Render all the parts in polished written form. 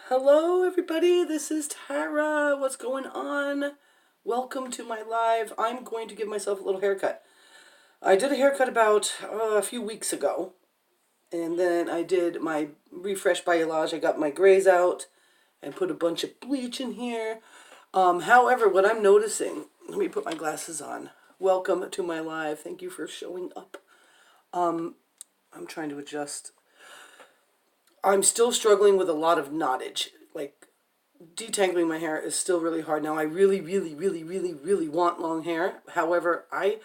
Hello, everybody. This is Tara. What's going on? Welcome to my live. I'm going to give myself a little haircut. I did a haircut about a few weeks ago, and then I did my refresh balayage. I got my grays out and put a bunch of bleach in here. However, what I'm noticing, let me put my glasses on. Welcome to my live. Thank you for showing up. I'm trying to adjust. I'm still struggling with a lot of knottage. Like, detangling my hair is still really hard. Now, I really want long hair. However, I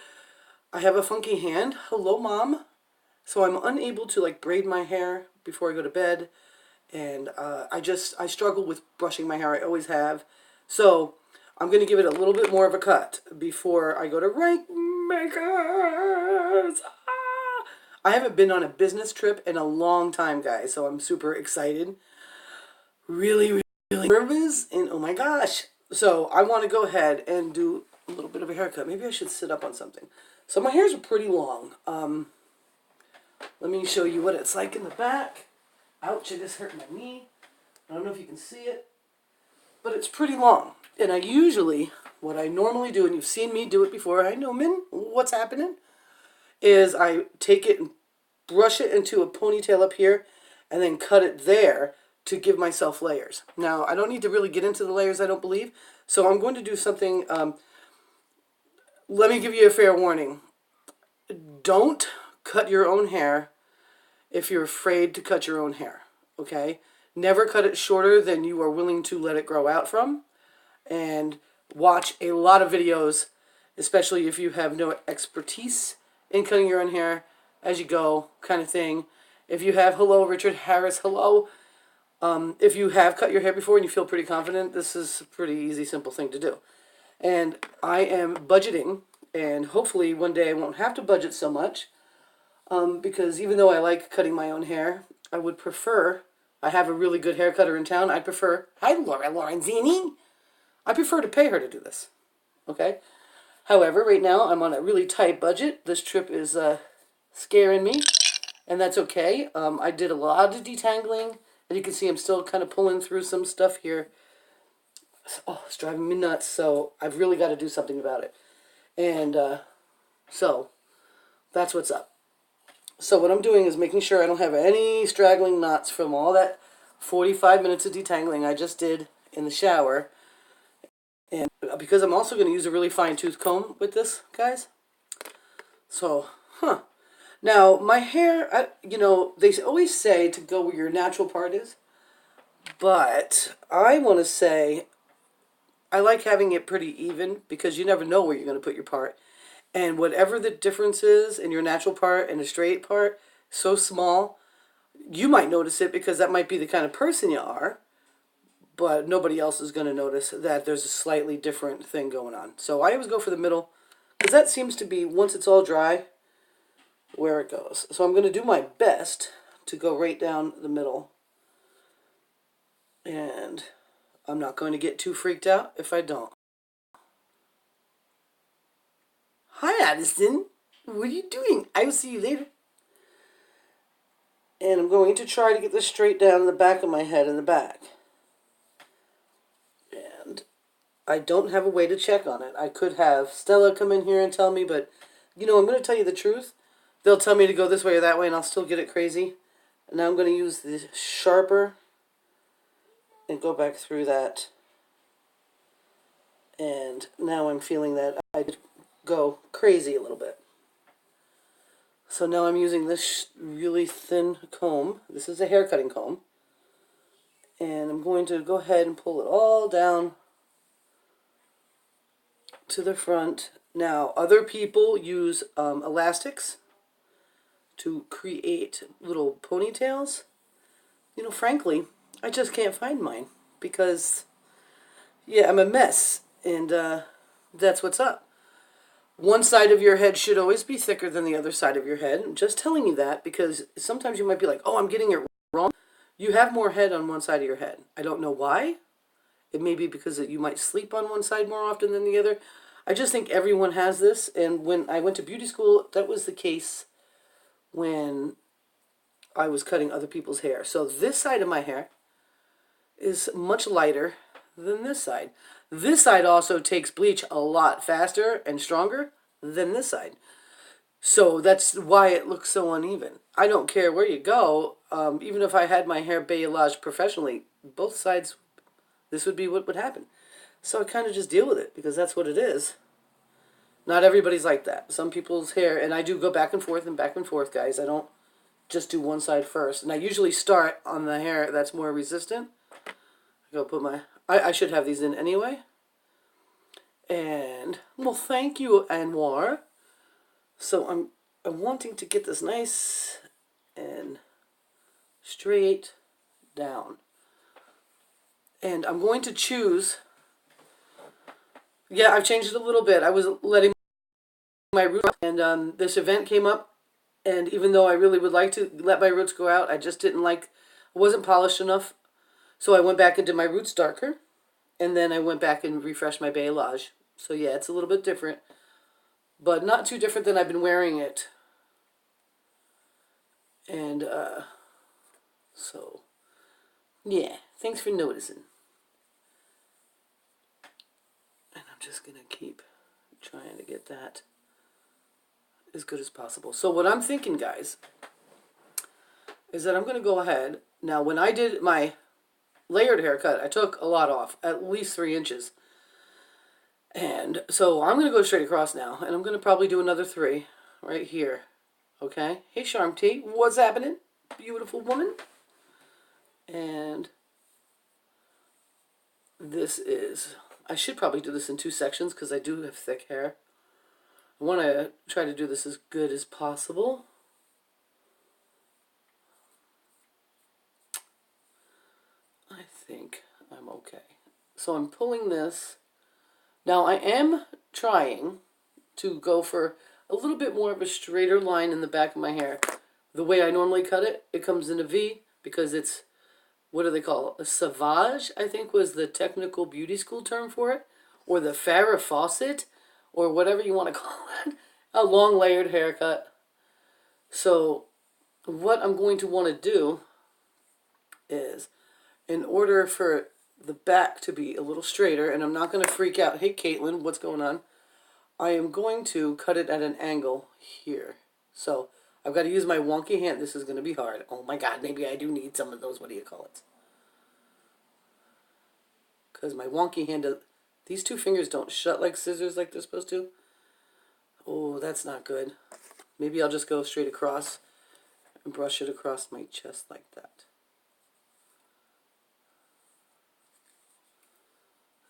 have a funky hand. Hello, Mom. So I'm unable to, like, braid my hair before I go to bed. And I struggle with brushing my hair. I always have. So I'm going to give it a little bit more of a cut before I go to rank makers. I haven't been on a business trip in a long time, guys, so I'm super excited. Really nervous, and oh my gosh. So I want to go ahead and do a little bit of a haircut. Maybe I should sit up on something. So my hairs are pretty long. Let me show you what it's like in the back. Ouch, I just hurt my knee. I don't know if you can see it, but it's pretty long. And what I normally do, and you've seen me do it before, I know, Min, what's happening, is I take it and brush it into a ponytail up here and then cut it there to give myself layers. Now, I don't need to really get into the layers, I don't believe. So I'm going to do something, let me give you a fair warning. Don't cut your own hair if you're afraid to cut your own hair, okay? Never cut it shorter than you are willing to let it grow out from. And watch a lot of videos, especially if you have no expertise in cutting your own hair as you go, kind of thing. If you have, hello, Richard Harris, hello. If you have cut your hair before and you feel pretty confident, this is a pretty easy, simple thing to do. And I am budgeting, and hopefully one day I won't have to budget so much, because even though I like cutting my own hair, I would prefer, I have a really good hair cutter in town, I prefer, hi Laura Lorenzini, I prefer to pay her to do this, okay? However, right now I'm on a really tight budget. This trip is scaring me, and that's okay. I did a lot of detangling. As you can see, I'm still kind of pulling through some stuff here. Oh, it's driving me nuts, so I've really got to do something about it. And so that's what's up. So what I'm doing is making sure I don't have any straggling knots from all that 45 minutes of detangling I just did in the shower. And because I'm also going to use a really fine tooth comb with this, guys. So, Now, my hair, they always say to go where your natural part is. But I want to say I like having it pretty even because you never know where you're going to put your part. And whatever the difference is in your natural part and a straight part, so small, you might notice it because that might be the kind of person you are. But nobody else is going to notice that there's a slightly different thing going on. So I always go for the middle because that seems to be, once it's all dry, where it goes. So I'm going to do my best to go right down the middle. And I'm not going to get too freaked out if I don't. Hi, Addison. What are you doing? I will see you later. And I'm going to try to get this straight down in the back of my head in the back. And I don't have a way to check on it. I could have Stella come in here and tell me, but, I'm going to tell you the truth. They'll tell me to go this way or that way, and I'll still get it crazy. And now I'm going to use the sharper and go back through that. And now I'm feeling that I go crazy a little bit. So now I'm using this really thin comb. This is a hair cutting comb. And I'm going to go ahead and pull it all down to the front. Now, other people use elastics to create little ponytails. Frankly, I just can't find mine because, yeah, I'm a mess. And that's what's up. One side of your head should always be thicker than the other side of your head. I'm just telling you that because sometimes you might be like, oh, I'm getting it wrong. You have more head on one side of your head. I don't know why. It may be because you might sleep on one side more often than the other. I just think everyone has this. And when I went to beauty school, that was the case when I was cutting other people's hair. So this side of my hair is much lighter than this side. This side also takes bleach a lot faster and stronger than this side. So that's why it looks so uneven. I don't care where you go. Even if I had my hair balayage professionally, both sides, this would be what would happen. So I kind of just deal with it because that's what it is. Not everybody's like that. Some people's hair, and I do go back and forth, guys. I don't just do one side first. And I usually start on the hair that's more resistant. I go put my, I should have these in anyway. And, well, thank you, Anwar. So I'm wanting to get this nice and straight down. And I'm going to choose, yeah, I've changed it a little bit. I was letting my roots, and this event came up, and even though I really would like to let my roots go out, I just didn't like, I wasn't polished enough. So I went back and did my roots darker, and then I went back and refreshed my balayage. So yeah, it's a little bit different, but not too different than I've been wearing it. And so yeah, thanks for noticing. And I'm just gonna keep trying to get that as good as possible. So what I'm thinking, guys, is that I'm gonna go ahead. Now when I did my layered haircut, I took a lot off, at least 3 inches. And so I'm going to go straight across now, and I'm going to probably do another 3 right here. Okay? Hey, Charm T, what's happening? Beautiful woman. And this is, I should probably do this in 2 sections because I do have thick hair. I want to try to do this as good as possible. I think I'm okay. So I'm pulling this. Now I am trying to go for a little bit more of a straighter line in the back of my hair. The way I normally cut it, it comes in a V because it's, what do they call it? A sauvage, I think was the technical beauty school term for it. Or the Farrah Fawcett, or whatever you want to call it. A long layered haircut. So what I'm going to want to do is, in order for the back to be a little straighter, and I'm not going to freak out. Hey, Caitlin, what's going on? I am going to cut it at an angle here. So I've got to use my wonky hand. This is going to be hard. Oh my God, maybe I do need some of those, what do you call it? Because my wonky hand, these 2 fingers don't shut like scissors like they're supposed to. Oh, that's not good. Maybe I'll just go straight across and brush it across my chest like that.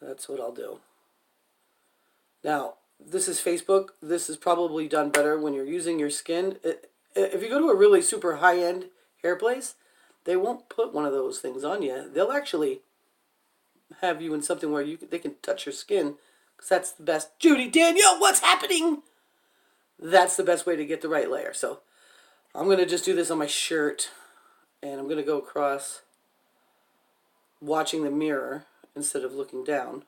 That's what I'll do. Now, this is Facebook. This is probably done better when you're using your skin. If you go to a really super high-end hair place, they won't put one of those things on you. They'll actually have you in something where they can touch your skin, because that's the best. Judy Danielle, what's happening? That's the best way to get the right layer. So I'm going to just do this on my shirt, and I'm going to go across watching the mirror instead of looking down.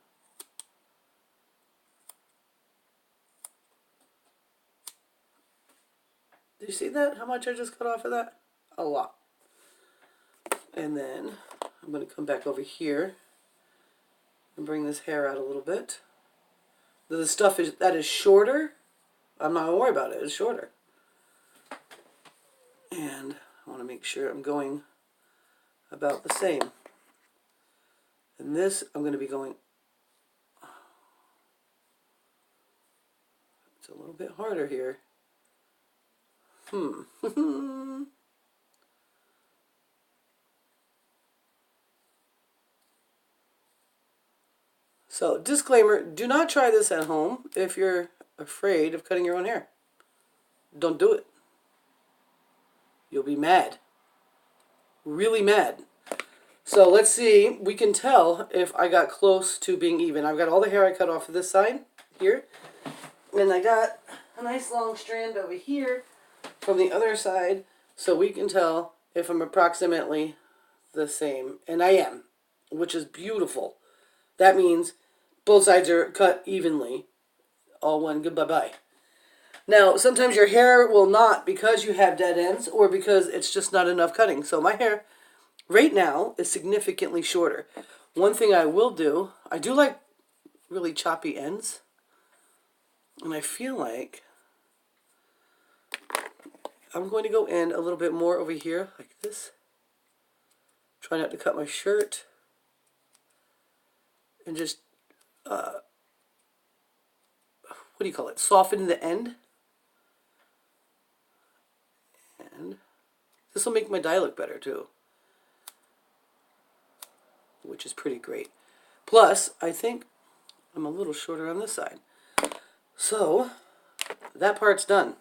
Do you see that? How much I just cut off of that? A lot. And then I'm going to come back over here and bring this hair out a little bit. The stuff that is shorter, I'm not going to worry about it. It's shorter. And I want to make sure I'm going about the same. And this, I'm going to be going, it's a little bit harder here. So, disclaimer, do not try this at home if you're afraid of cutting your own hair. Don't do it. You'll be mad. Really mad. So let's see, we can tell if I got close to being even. I've got all the hair I cut off of this side here. And I got a nice long strand over here from the other side. So we can tell if I'm approximately the same. And I am, which is beautiful. That means both sides are cut evenly. All one, good bye-bye. Now, sometimes your hair will not because you have dead ends or because it's just not enough cutting. So my hair right now is significantly shorter. One thing I will do, I do like really choppy ends. And I feel like I'm going to go in a little bit more over here, like this. Try not to cut my shirt. And just, what do you call it? Soften the end. And this will make my dye look better too. Which is pretty great. Plus, I think I'm a little shorter on this side. So, that part's done.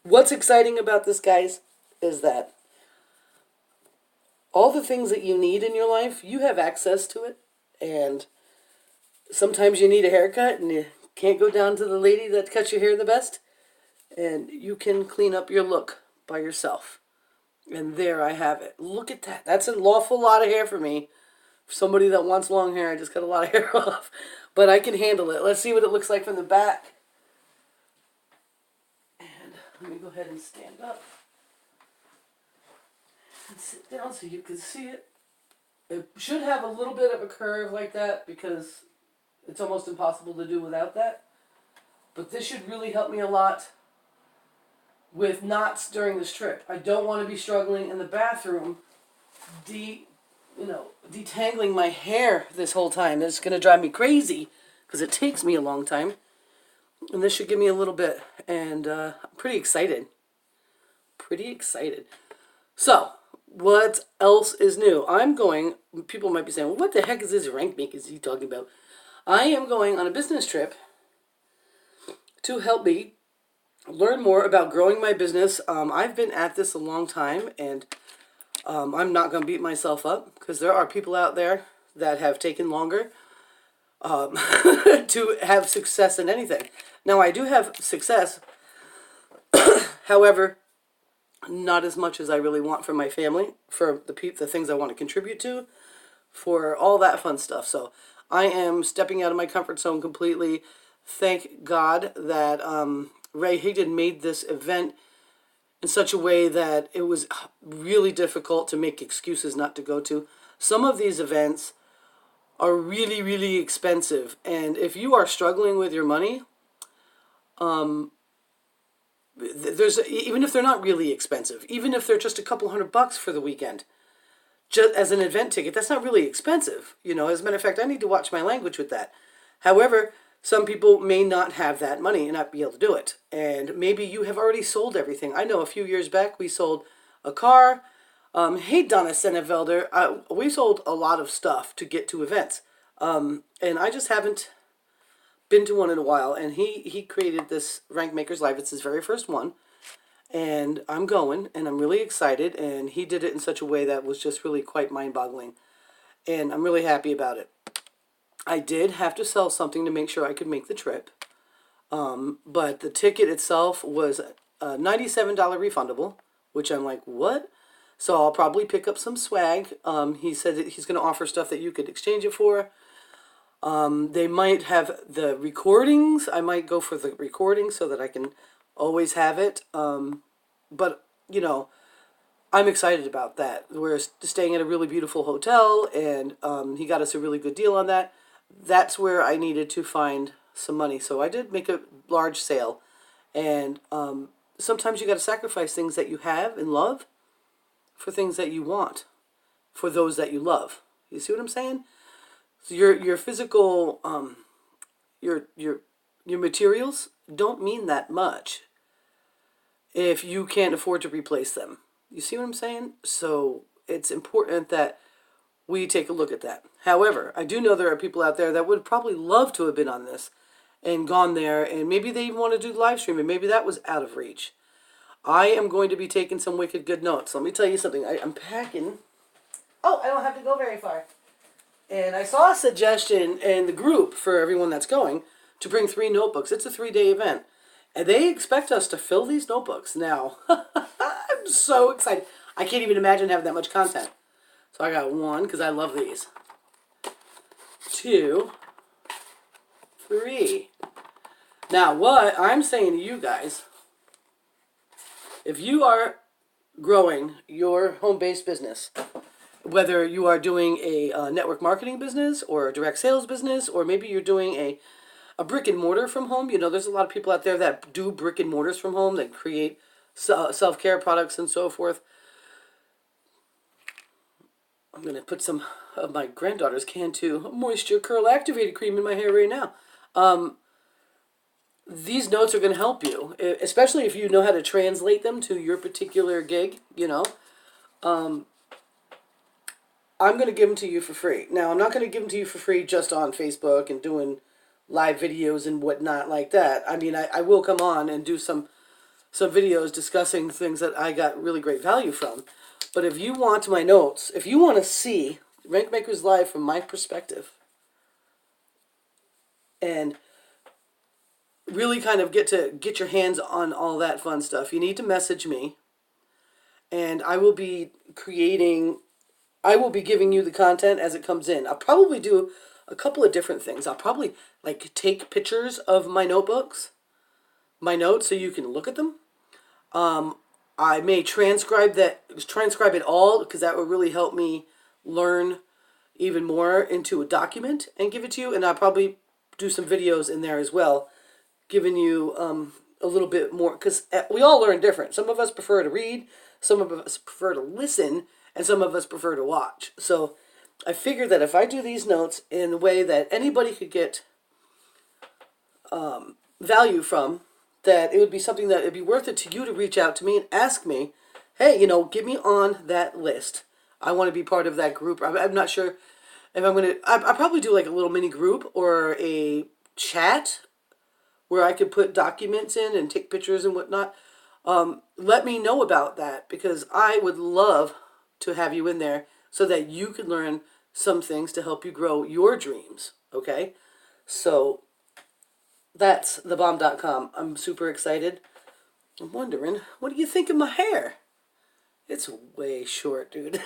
What's exciting about this, guys, is that all the things that you need in your life, you have access to it. And sometimes you need a haircut and you can't go down to the lady that cuts your hair the best. And you can clean up your look by yourself. And there I have it. Look at that. That's an awful lot of hair for me. For somebody that wants long hair, I just cut a lot of hair off. But I can handle it. Let's see what it looks like from the back. And let me go ahead and stand up. And sit down so you can see it. It should have a little bit of a curve like that because it's almost impossible to do without that. But this should really help me a lot with knots during this trip. I don't want to be struggling in the bathroom detangling my hair this whole time. It's going to drive me crazy because it takes me a long time. And this should give me a little bit. And I'm pretty excited. Pretty excited. So, what else is new? People might be saying, well, what the heck is this rank makers he talking about? I am going on a business trip to help me learn more about growing my business. I've been at this a long time, and I'm not going to beat myself up because there are people out there that have taken longer to have success in anything. Now, I do have success, however, not as much as I really want for my family, for the things I want to contribute to, for all that fun stuff. So I am stepping out of my comfort zone completely. Thank God that Ray Higdon made this event in such a way that it was really difficult to make excuses not to go to. Some of these events are really, really expensive. And if you are struggling with your money, even if they're not really expensive, even if they're just a couple $100 for the weekend, just as an event ticket, that's not really expensive. As a matter of fact, I need to watch my language with that. However, some people may not have that money and not be able to do it. And maybe you have already sold everything. I know a few years back we sold a car. Hey, Donna Sennevelder, we sold a lot of stuff to get to events. And I just haven't been to one in a while. And he created this Rank Makers Live. It's his very first one. And I'm going, and I'm really excited. And he did it in such a way that was just really quite mind-boggling. And I'm really happy about it. I did have to sell something to make sure I could make the trip. But the ticket itself was a $97 refundable, which I'm like, what? So I'll probably pick up some swag. He said that he's going to offer stuff that you could exchange it for. They might have the recordings. I might go for the recording so that I can always have it. But, I'm excited about that. We're staying at a really beautiful hotel, and he got us a really good deal on that. That's where I needed to find some money. So I did make a large sale. And sometimes you got to sacrifice things that you have and love for things that you want, for those that you love. You see what I'm saying? So your physical, your materials don't mean that much if you can't afford to replace them. You see what I'm saying? So it's important that we take a look at that. However, I do know there are people out there that would probably love to have been on this and gone there, and maybe they even want to do live streaming. Maybe that was out of reach. I am going to be taking some wicked good notes. Let me tell you something. I'm packing. Oh, I don't have to go very far. And I saw a suggestion in the group for everyone that's going to bring 3 notebooks. It's a 3-day event. And they expect us to fill these notebooks. Now, I'm so excited. I can't even imagine having that much content. So I got 1, because I love these. 2, 3. Now, what I'm saying to you guys, if you are growing your home-based business, Whether you are doing a network marketing business or a direct sales business, or maybe you're doing a brick and mortar from home. You know, there's a lot of people out there that do brick and mortars from home that create self-care products and so forth. I'm going to put some of my granddaughter's Cantu Moisture Curl Activated Cream in my hair right now. These notes are going to help you, especially if you know how to translate them to your particular gig, you know. I'm going to give them to you for free. Now, I'm not going to give them to you for free just on Facebook and doing live videos and whatnot like that. I mean, I will come on and do some videos discussing things that I got really great value from. But if you want my notes, if you want to see Rank Makers Live from my perspective and really kind of get your hands on all that fun stuff, you need to message me, and I will be giving you the content as it comes in. I'll probably do a couple of different things. I'll probably like take pictures of my notebooks, my notes, so you can look at them. I may transcribe it all, because that would really help me learn even more into a document and give it to you. And I'll probably do some videos in there as well, giving you a little bit more, because we all learn different. Some of us prefer to read, some of us prefer to listen, and some of us prefer to watch. So I figured that if I do these notes in a way that anybody could get value from, that it would be something that it'd be worth it to you to reach out to me and ask me, hey, you know, get me on that list. I want to be part of that group. I'm not sure if I'm going to, I'll probably do like a little mini group or a chat where I could put documents in and take pictures and whatnot. Let me know about that, because I would love to have you in there so that you could learn some things to help you grow your dreams. Okay? So that's thebomb.com. I'm super excited. I'm wondering, what do you think of my hair? It's way short, dude.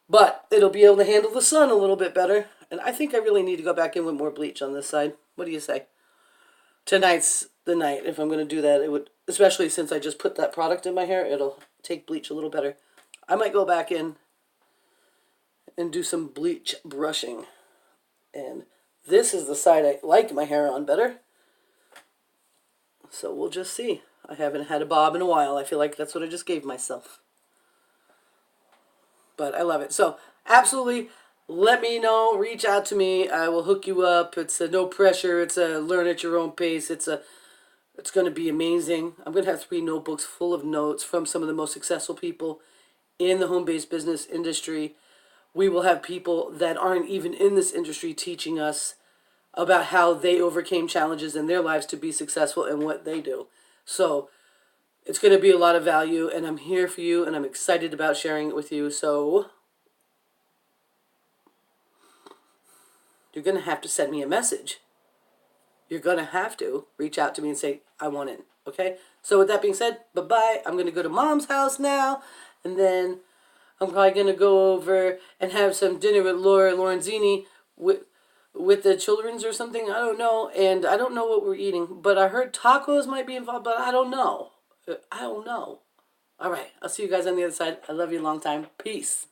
But it'll be able to handle the sun a little bit better. And I think I really need to go back in with more bleach on this side. What do you say? Tonight's the night. If I'm going to do that, it would, especially since I just put that product in my hair, it'll take bleach a little better. I might go back in and do some bleach brushing. And this is the side I like my hair on better. So we'll just see. I haven't had a bob in a while. I feel like that's what I just gave myself. But I love it. So absolutely, let me know. Reach out to me. I will hook you up. It's a no pressure. It's a learn at your own pace. It's going to be amazing. I'm going to have 3 notebooks full of notes from some of the most successful people in the home-based business industry. We will have people that aren't even in this industry teaching us about how they overcame challenges in their lives to be successful in what they do. So it's going to be a lot of value, and I'm here for you, and I'm excited about sharing it with you. So you're going to have to send me a message. You're going to have to reach out to me and say, I want in. Okay? So with that being said, bye-bye. I'm going to go to Mom's house now, and then I'm probably going to go over and have some dinner with Laura Lorenzini with the children's or something. I don't know. And I don't know what we're eating. But I heard tacos might be involved, but I don't know. I don't know. All right. I'll see you guys on the other side. I love you a long time. Peace.